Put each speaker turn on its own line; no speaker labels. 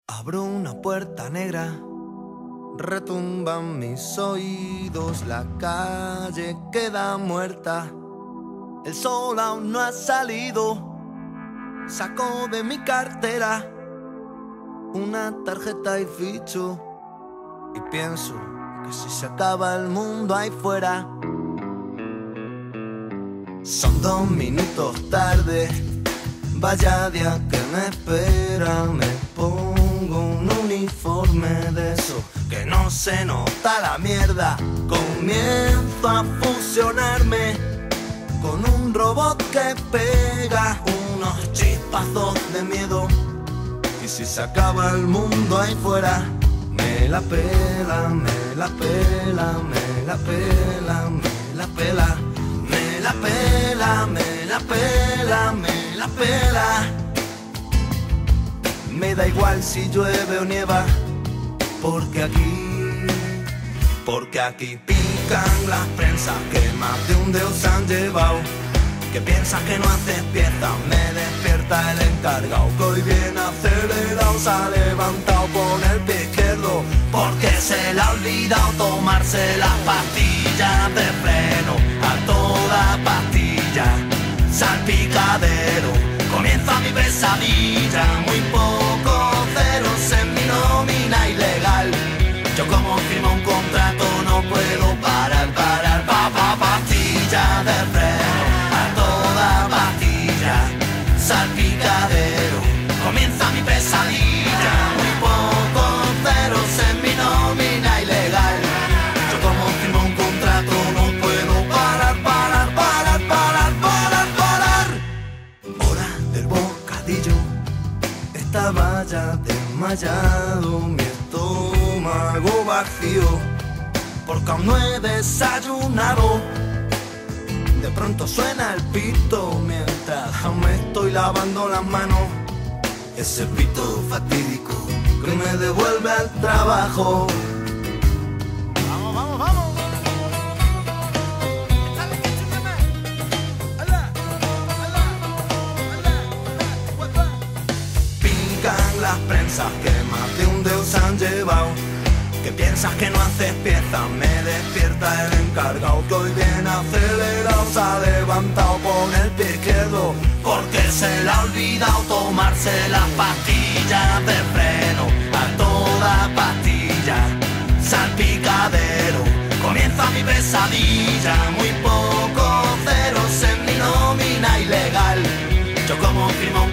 Abro una puerta negra, retumban mis oídos, la calle queda muerta, el sol aún no ha salido. Saco de mi cartera una tarjeta y ficho, y pienso que si se acaba el mundo ahí fuera. Son 2 minutos tarde, vaya día que me espera. Me pongo un uniforme de eso que no se nota la mierda. Comienzo a fusionarme con un robot que pega unos chispazos de miedo. Y si se acaba el mundo ahí fuera, me la pela, me la pela, me la pela, me la pela, me la pela, me la pela, me la pela. Me da igual si llueve o nieva, porque aquí pican las prensas que más de un dedo se han llevado. Que piensas que no haces pieza, me despierta el encargado, que hoy viene acelerado, se ha levantado con el pie izquierdo, porque se le ha olvidado tomarse las pastillas de freno. A toda pastilla, salpicadero, comienza mi pesadilla. Muy pocos ceros en mi nómina ilegal. Yo como firmo un contrato no puedo parar, pastilla de freno. A toda pastilla, salpicadero, comienza mi pesadilla. Muy pocos ceros en mi nómina ilegal. Yo como firmo un contrato no puedo parar. Hora del bocadillo, estaba ya desmayado, mi estómago vacío, porque aún no he desayunado. De pronto suena el pito mientras aún me estoy lavando las manos. Ese pito fatídico que me devuelve al trabajo.
Vamos, vamos, vamos.
Pican las prensas que más de un dedo se han llevado. Que piensas que no haces pieza, me despierta el encargado, que hoy viene acelerado, se ha levantado con el pie izquierdo, porque se le ha olvidado tomarse las pastillas de freno. A toda pastilla, salpicadero, comienza mi pesadilla. Muy pocos ceros en mi nómina ilegal. Yo como firmo un